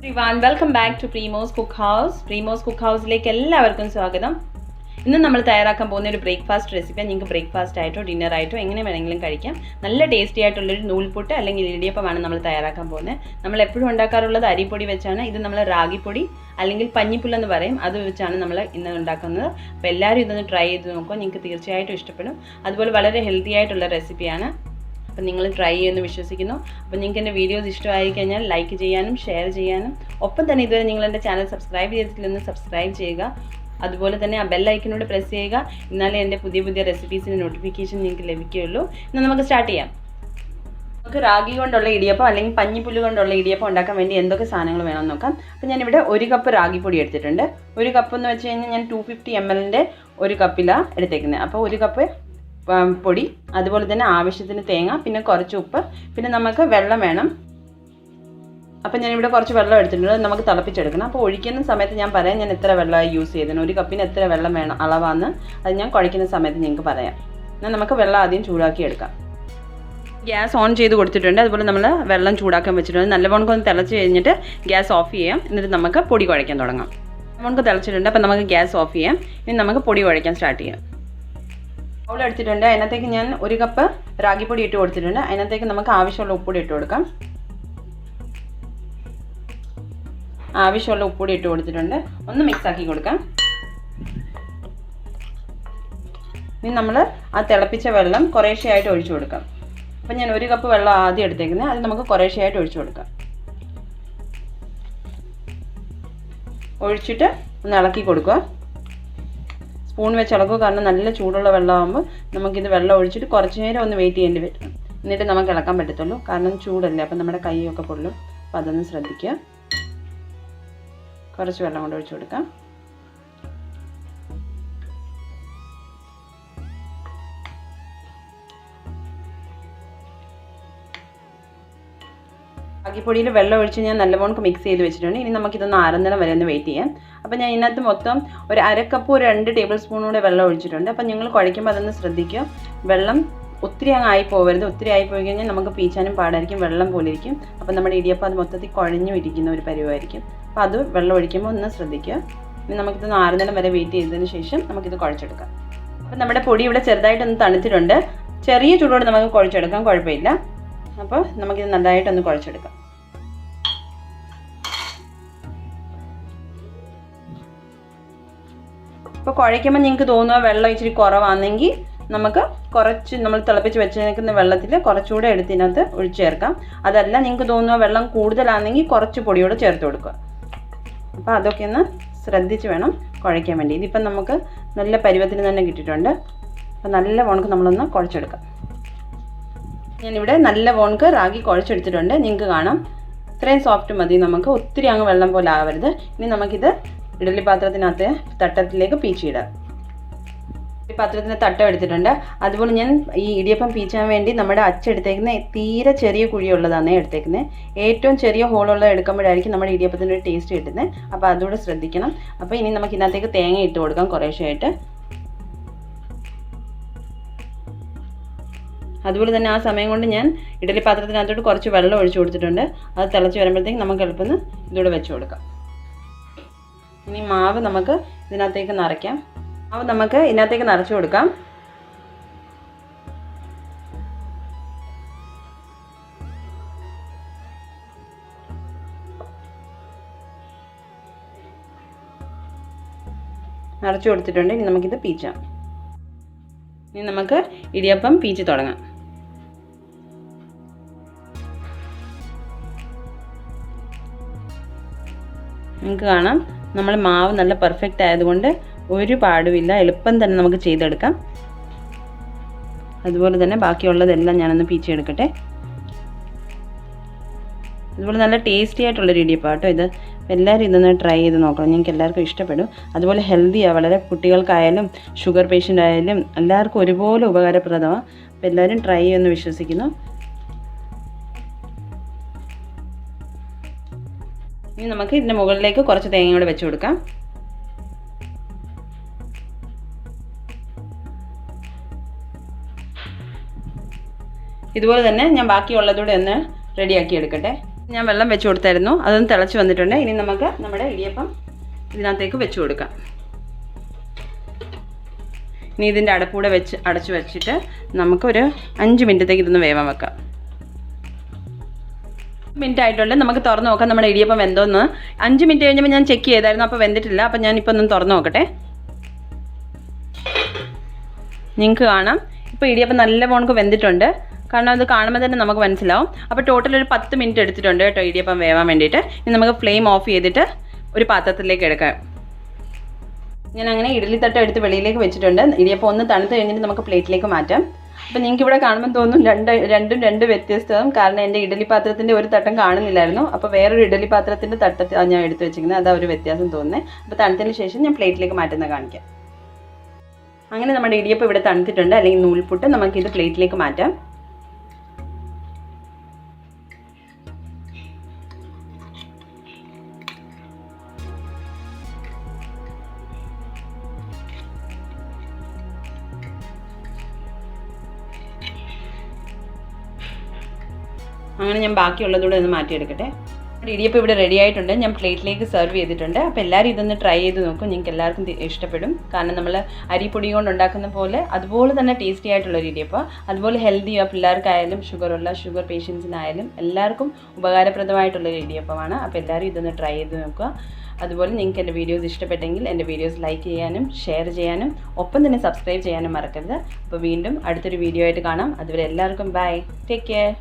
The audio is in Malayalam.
Everyone, welcome back to Premos Cook House. Premos Cook House like എല്ലാവർക്കും സ്വാഗതം. ഇന്ന് നമ്മൾ തയ്യാറാക്കാൻ പോകുന്ന ഒരു ബ്രേക്ക്ഫാസ്റ്റ് റെസിപ്പി. നിങ്ങൾക്ക് ബ്രേക്ക്ഫാസ്റ്റ് ആയിട്ടോ ഡിന്നർ ആയിട്ടോ എങ്ങനെ വേണമെങ്കിലും കഴിക്കാം. നല്ല ടേസ്റ്റി ആയിട്ടുള്ള ഒരു നൂൽപുട്ട് അല്ലെങ്കിൽ ഇടിയപ്പമാണ് നമ്മൾ തയ്യാറാക്കാൻ പോകുന്നത്. നമ്മൾ എപ്പോഴും ഉണ്ടാക്കാറുള്ളത് അരിപ്പൊടി വെച്ചാണ്. ഇത് നമ്മൾ റാഗിപ്പൊടി അല്ലെങ്കിൽ പഞ്ഞിപ്പുല്ല് എന്ന് പറയും. അത് വെച്ചാണ് നമ്മൾ ഇന്ന് ഉണ്ടാക്കുന്നത്. അപ്പോൾ എല്ലാവരും ഇതൊന്ന് ട്രൈ ചെയ്ത് നോക്കുക. നിങ്ങൾക്ക് തീർച്ചയായിട്ടും ഇഷ്ടപ്പെടും. അതുപോലെ വളരെ ഹെൽത്തി ആയിട്ടുള്ള റെസിപ്പിയാണ്. അപ്പോൾ നിങ്ങൾ ട്രൈ ചെയ്യുമെന്ന് വിശ്വസിക്കുന്നു. അപ്പോൾ നിങ്ങൾക്ക് എൻ്റെ വീഡിയോസ് ഇഷ്ടമായി കഴിഞ്ഞാൽ ലൈക്ക് ചെയ്യാനും ഷെയർ ചെയ്യാനും ഒപ്പം തന്നെ ഇതുവരെ നിങ്ങൾ എൻ്റെ ചാനൽ സബ്സ്ക്രൈബ് ചെയ്തിട്ടില്ലെന്ന് സബ്സ്ക്രൈബ് ചെയ്യുക. അതുപോലെ തന്നെ ആ ബെൽ ഐക്കനോട് പ്രസ് ചെയ്യുക. എന്നാലേ എൻ്റെ പുതിയ പുതിയ റെസിപ്പീസിൻ്റെ നോട്ടിഫിക്കേഷൻ നിങ്ങൾക്ക് ലഭിക്കുകയുള്ളൂ. എന്നാൽ നമുക്ക് സ്റ്റാർട്ട് ചെയ്യാം. നമുക്ക് റാഗി കൊണ്ടുള്ള ഇടിയപ്പം അല്ലെങ്കിൽ പഞ്ഞിപ്പുല്ല് കൊണ്ടുള്ള ഇടിയപ്പം ഉണ്ടാക്കാൻ വേണ്ടി എന്തൊക്കെ സാധനങ്ങൾ വേണമെന്ന് നോക്കാം. അപ്പോൾ ഞാനിവിടെ 1 കപ്പ് റാഗിപ്പൊടി എടുത്തിട്ടുണ്ട്. 1 കപ്പ് എന്ന് വെച്ച് കഴിഞ്ഞാൽ ഞാൻ 250 ml ഒരു കപ്പിലാണ് എടുത്തേക്കുന്നത്. അപ്പോൾ 1 കപ്പ് പൊടി, അതുപോലെ തന്നെ ആവശ്യത്തിന് തേങ്ങ, പിന്നെ കുറച്ച് ഉപ്പ്, പിന്നെ നമുക്ക് വെള്ളം വേണം. അപ്പോൾ ഞാനിവിടെ കുറച്ച് വെള്ളം എടുത്തിട്ടുണ്ട്. നമുക്ക് തിളപ്പിച്ചെടുക്കണം. അപ്പോൾ ഒഴിക്കുന്ന സമയത്ത് ഞാൻ പറയാം ഞാൻ എത്ര വെള്ളമായി യൂസ് ചെയ്തതിന്, 1 കപ്പിന് എത്ര വെള്ളം വേണം അളവാന്ന് അത് ഞാൻ കുഴയ്ക്കുന്ന സമയത്ത് നിങ്ങൾക്ക് പറയാം. എന്നാൽ നമുക്ക് വെള്ളം ആദ്യം ചൂടാക്കി എടുക്കാം. ഗ്യാസ് ഓൺ ചെയ്ത് കൊടുത്തിട്ടുണ്ട്. അതുപോലെ നമ്മൾ വെള്ളം ചൂടാക്കാൻ വെച്ചിട്ടുണ്ട്. നല്ലവണ്ണം ഒന്ന് തിളച്ച് കഴിഞ്ഞിട്ട് ഗ്യാസ് ഓഫ് ചെയ്യാം. എന്നിട്ട് നമുക്ക് പൊടി കുഴയ്ക്കാൻ തുടങ്ങാം. നല്ലവണ്ണം തിളച്ചിട്ടുണ്ട്. അപ്പോൾ നമുക്ക് ഗ്യാസ് ഓഫ് ചെയ്യാം. ഇനി നമുക്ക് പൊടി കുഴയ്ക്കാൻ സ്റ്റാർട്ട് ചെയ്യാം. ബൗൾ എടുത്തിട്ടുണ്ട്. അതിനകത്തേക്ക് ഞാൻ 1 കപ്പ് റാഗിപ്പൊടി ഇട്ട് കൊടുത്തിട്ടുണ്ട്. അതിനകത്തേക്ക് നമുക്ക് ആവശ്യമുള്ള ഉപ്പുപൊടി ഇട്ട് കൊടുക്കാം. ആവശ്യമുള്ള ഉപ്പുപൊടി ഇട്ട് കൊടുത്തിട്ടുണ്ട്. ഒന്ന് മിക്സ് ആക്കി കൊടുക്കാം. ഇനി നമ്മൾ ആ തിളപ്പിച്ച വെള്ളം കുറേശ്ശെയായിട്ട് ഒഴിച്ചു കൊടുക്കാം. അപ്പം ഞാൻ 1 കപ്പ് വെള്ളം ആദ്യം എടുത്തേക്കുന്നത്, അത് നമുക്ക് കുറേശ്ശെയായിട്ട് ഒഴിച്ചു കൊടുക്കാം. ഒഴിച്ചിട്ട് ഒന്ന് ഇളക്കി കൊടുക്കുക. സ്പൂൺ വെച്ച് ഇളക്കുക, കാരണം നല്ല ചൂടുള്ള വെള്ളമാകുമ്പോൾ നമുക്കിത് വെള്ളം ഒഴിച്ചിട്ട് കുറച്ച് നേരം ഒന്ന് വെയിറ്റ് ചെയ്യേണ്ടി വരും. എന്നിട്ട് നമുക്ക് ഇളക്കാൻ പറ്റത്തുള്ളൂ, കാരണം ചൂടല്ലേ. അപ്പം നമ്മുടെ കൈയൊക്കെ പൊള്ളും. അപ്പം അതൊന്ന് ശ്രദ്ധിക്കുക. കുറച്ച് വെള്ളം കൊണ്ട് ഒഴിച്ചു കൊടുക്കാം. റാഗിപ്പൊടിയിൽ വെള്ളം ഒഴിച്ച് ഞാൻ നല്ലവണ്ണം മിക്സ് ചെയ്ത് വെച്ചിട്ടുണ്ട്. ഇനി നമുക്കിതൊന്ന് ആറുന്നിടം വരെ ഒന്ന് വെയിറ്റ് ചെയ്യാം. അപ്പോൾ ഞാൻ ഇതിനകത്ത് മൊത്തം ഒരു 1/2 കപ്പ് 2 ടേബിൾ സ്പൂൺ കൂടെ വെള്ളം ഒഴിച്ചിട്ടുണ്ട്. അപ്പോൾ നിങ്ങൾ കുഴയ്ക്കുമ്പോൾ അതൊന്ന് ശ്രദ്ധിക്കുക. വെള്ളം ഒത്തിരി അങ്ങ് ആയി പോകരുത്. ഒത്തിരി ആയി പോയി കഴിഞ്ഞാൽ നമുക്ക് പീച്ചാനും പാടായിരിക്കും, വെള്ളം പോലെ ഇരിക്കും. അപ്പോൾ നമ്മുടെ ഇടിയപ്പം അത് മൊത്തത്തിൽ കുഴഞ്ഞു ഇരിക്കുന്ന ഒരു പരിവായിരിക്കും. അപ്പോൾ അത് വെള്ളം ഒഴിക്കുമ്പോൾ ഒന്ന് ശ്രദ്ധിക്കുക. ഇനി നമുക്കിതൊന്ന് ആറുന്നിടം വരെ വെയിറ്റ് ചെയ്തതിന് ശേഷം നമുക്കിത് കുഴച്ചെടുക്കാം. അപ്പോൾ നമ്മുടെ പൊടി ഇവിടെ ചെറുതായിട്ടൊന്ന് തണുത്തിട്ടുണ്ട്. ചെറിയ ചൂടോടെ നമുക്ക് കുഴച്ചെടുക്കാം, കുഴപ്പമില്ല. അപ്പോൾ നമുക്കിത് നല്ലതായിട്ടൊന്ന് കുഴച്ചെടുക്കാം. ഇപ്പോൾ കുഴയ്ക്കുമ്പോൾ നിങ്ങൾക്ക് തോന്നുക വെള്ളം ഇച്ചിരി കുറവാണെങ്കിൽ നമുക്ക് കുറച്ച് നമ്മൾ തിളപ്പിച്ച് വെച്ചിരിക്കുന്ന വെള്ളത്തിൽ കുറച്ചുകൂടെ എടുത്തിനകത്ത് ഒഴിച്ച് ചേർക്കാം. അതല്ല നിങ്ങൾക്ക് തോന്നുക വെള്ളം കൂടുതലാണെങ്കിൽ കുറച്ച് പൊടിയോടെ ചേർത്ത് കൊടുക്കുക. അപ്പോൾ അതൊക്കെ ഒന്ന് ശ്രദ്ധിച്ച് വേണം കുഴയ്ക്കാൻ വേണ്ടി. ഇതിപ്പം നമുക്ക് നല്ല പരുവത്തിന് തന്നെ കിട്ടിയിട്ടുണ്ട്. അപ്പോൾ നല്ല വോണക്ക് നമ്മളൊന്ന് കുഴച്ചെടുക്കാം. ഞാനിവിടെ നല്ല വോണക്ക് റാഗി കുഴച്ചെടുത്തിട്ടുണ്ട്. നിങ്ങൾക്ക് കാണാം ഇത്രയും സോഫ്റ്റ് മതി. നമുക്ക് ഒത്തിരി അങ്ങ് വെള്ളം പോലെ ആവരുത്. ഇനി നമുക്കിത് ഇഡ്ഡലി പാത്രത്തിനകത്ത് തട്ടത്തിലേക്ക് പീച്ചിടാം. ഈ പാത്രത്തിന് തട്ടം എടുത്തിട്ടുണ്ട്. അതുപോലെ ഞാൻ ഈ ഇടിയപ്പം പീച്ചാൻ വേണ്ടി നമ്മുടെ അച്ചെടുത്തേക്കുന്നത് തീരെ ചെറിയ കുഴിയുള്ളതാണ് എടുത്തേക്കുന്നത്. ഏറ്റവും ചെറിയ ഹോളുള്ളത് എടുക്കുമ്പോഴായിരിക്കും നമ്മുടെ ഇടിയപ്പത്തിൻ്റെ ഒരു ടേസ്റ്റ് കിട്ടുന്നത്. അപ്പോൾ അതുകൂടെ ശ്രദ്ധിക്കണം. അപ്പോൾ ഇനി നമുക്ക് ഇതിനകത്തേക്ക് തേങ്ങ ഇട്ട് കൊടുക്കാം കുറേശ്ശെയായിട്ട്. അതുപോലെ തന്നെ ആ സമയം കൊണ്ട് ഞാൻ ഇഡ്ഡലി പാത്രത്തിനകത്തോട്ട് കുറച്ച് വെള്ളം ഒഴിച്ചു കൊടുത്തിട്ടുണ്ട്. അത് തിളച്ച് വരുമ്പോഴത്തേക്ക് നമുക്ക് എളുപ്പം ഇതൂടെ വെച്ച് കൊടുക്കാം. ഇനി മാവ് നമുക്ക് ഇതിനകത്തേക്ക് നിറയ്ക്കാം. മാവ് നമുക്ക് ഇതിനകത്തേക്ക് നിറച്ച് കൊടുക്കാം. നിറച്ച് കൊടുത്തിട്ടുണ്ട്. ഇനി നമുക്കിത് പീച്ചാം. ഇനി നമുക്ക് ഇടിയപ്പം പീച്ച് തുടങ്ങാം. നിങ്ങൾക്ക് കാണാം നമ്മൾ മാവ് നല്ല പെർഫെക്റ്റ് ആയതുകൊണ്ട് ഒരു പാടുമില്ല, എളുപ്പം തന്നെ നമുക്ക് ചെയ്തെടുക്കാം. അതുപോലെ തന്നെ ബാക്കിയുള്ളതെല്ലാം ഞാനൊന്ന് പീച്ചെടുക്കട്ടെ. അതുപോലെ നല്ല ടേസ്റ്റി ആയിട്ടുള്ളൊരു ഇടിയപ്പം കേട്ടോ ഇത്. എല്ലാവരും ഇതൊന്ന് ട്രൈ ചെയ്ത് നോക്കണം. നിങ്ങൾക്ക് എല്ലാവർക്കും ഇഷ്ടപ്പെടും. അതുപോലെ ഹെൽത്തിയാണ്, വളരെ കുട്ടികൾക്കായാലും ഷുഗർ പേഷ്യൻ്റ് ആയാലും എല്ലാവർക്കും ഒരുപോലെ ഉപകാരപ്രദമാണ്. അപ്പോൾ എല്ലാവരും ട്രൈ ചെയ്യുമെന്ന് വിശ്വസിക്കുന്നു. ഇനി നമുക്ക് ഇതിൻ്റെ മുകളിലേക്ക് കുറച്ച് തേങ്ങ കൂടെ വെച്ച് കൊടുക്കാം. ഇതുപോലെ തന്നെ ഞാൻ ബാക്കിയുള്ളതൂടെ ഒന്ന് റെഡിയാക്കി എടുക്കട്ടെ. ഞാൻ വെള്ളം വെച്ച് കൊടുത്തായിരുന്നു, അതൊന്ന് തിളച്ച് വന്നിട്ടുണ്ട്. ഇനി നമുക്ക് നമ്മുടെ ഇടിയപ്പം ഇതിനകത്തേക്ക് വെച്ച് കൊടുക്കാം. ഇനി ഇതിൻ്റെ അടപ്പൂടെ അടച്ച് വെച്ചിട്ട് നമുക്കൊരു 5 മിനിറ്റത്തേക്ക് ഇതൊന്ന് വേവാൻ വെക്കാം. മിനിറ്റ് ആയിട്ടുണ്ട്, നമുക്ക് തുറന്ന് നോക്കാം നമ്മുടെ ഇടിയപ്പം വെന്തോന്ന്. 5 മിനിറ്റ് കഴിഞ്ഞപ്പോൾ ഞാൻ ചെക്ക് ചെയ്തായിരുന്നു, അപ്പോൾ വെന്തിട്ടില്ല. അപ്പോൾ ഞാനിപ്പോൾ ഒന്ന് തുറന്ന് നോക്കട്ടെ. നിങ്ങൾക്ക് കാണാം ഇപ്പോൾ ഇടിയപ്പം നല്ല പോണക്ക് വെന്തിട്ടുണ്ട്. കാരണം അത് കാണുമ്പോൾ തന്നെ നമുക്ക് മനസ്സിലാവും. അപ്പോൾ ടോട്ടൽ ഒരു 10 മിനിറ്റ് എടുത്തിട്ടുണ്ട് കേട്ടോ ഇടിയപ്പം വേവാൻ വേണ്ടിയിട്ട്. ഇനി നമുക്ക് ഫ്ലെയിം ഓഫ് ചെയ്തിട്ട് ഒരു പാത്രത്തിലേക്ക് എടുക്കാം. ഞാൻ അങ്ങനെ ഇഡ്ഡലി തട്ട എടുത്ത് വെളിയിലേക്ക് വെച്ചിട്ടുണ്ട്. ഇടിയപ്പം ഒന്ന് തണുത്ത് കഴിഞ്ഞിട്ട് നമുക്ക് പ്ലേറ്റിലേക്ക് മാറ്റാം. അപ്പോൾ നിങ്ങൾക്ക് ഇവിടെ കാണുമ്പോൾ തോന്നും രണ്ട് വ്യത്യസ്തവും. കാരണം എൻ്റെ ഇഡ്ഡലി പാത്രത്തിൻ്റെ ഒരു തട്ടം കാണുന്നില്ലായിരുന്നു. അപ്പോൾ വേറൊരു ഇഡ്ഡലി പാത്രത്തിൻ്റെ തട്ടത്തിൽ ഞാൻ എടുത്ത് വെച്ചിരിക്കുന്നത്. അതാ ഒരു വ്യത്യാസം തോന്നുന്നത്. അപ്പോൾ തണുത്തതിന് ശേഷം ഞാൻ പ്ലേറ്റിലേക്ക് മാറ്റുന്നത് കാണിക്കാം. അങ്ങനെ നമ്മുടെ ഇടിയപ്പം ഇവിടെ തണുത്തിട്ടുണ്ട്, അല്ലെങ്കിൽ നൂൽപുട്ട്. നമുക്കിത് പ്ലേറ്റിലേക്ക് മാറ്റാം. അങ്ങനെ ഞാൻ ബാക്കിയുള്ളതൂടെ ഒന്ന് മാറ്റിയെടുക്കട്ടെ. ഇടിയപ്പം ഇവിടെ റെഡി ആയിട്ടുണ്ട്. ഞാൻ പ്ലേറ്റിലേക്ക് സെർവ് ചെയ്തിട്ടുണ്ട്. അപ്പോൾ എല്ലാവരും ഇതൊന്ന് ട്രൈ ചെയ്ത് നോക്കും. നിങ്ങൾക്ക് എല്ലാവർക്കും ഇഷ്ടപ്പെടും. കാരണം നമ്മൾ അരിപ്പൊടി കൊണ്ട് ഉണ്ടാക്കുന്ന പോലെ അതുപോലെ തന്നെ ടേസ്റ്റി ആയിട്ടുള്ളൊരു ഇടിയപ്പം. അതുപോലെ ഹെൽത്തിയോ പിള്ളേർക്കായാലും ഷുഗർ പേഷ്യൻസിനായാലും എല്ലാവർക്കും ഉപകാരപ്രദമായിട്ടുള്ളൊരു ഇടിയപ്പമാണ്. അപ്പോൾ എല്ലാവരും ഇതൊന്ന് ട്രൈ ചെയ്ത് നോക്കുക. അതുപോലെ നിങ്ങൾക്ക് എൻ്റെ വീഡിയോസ് ഇഷ്ടപ്പെട്ടെങ്കിൽ എൻ്റെ വീഡിയോസ് ലൈക്ക് ചെയ്യാനും ഷെയർ ചെയ്യാനും ഒപ്പം തന്നെ സബ്സ്ക്രൈബ് ചെയ്യാനും മറക്കരുത്. അപ്പോൾ വീണ്ടും അടുത്തൊരു വീഡിയോ ആയിട്ട് കാണാം. അതുവരെ എല്ലാവർക്കും ബൈ, ടേക്ക് കെയർ.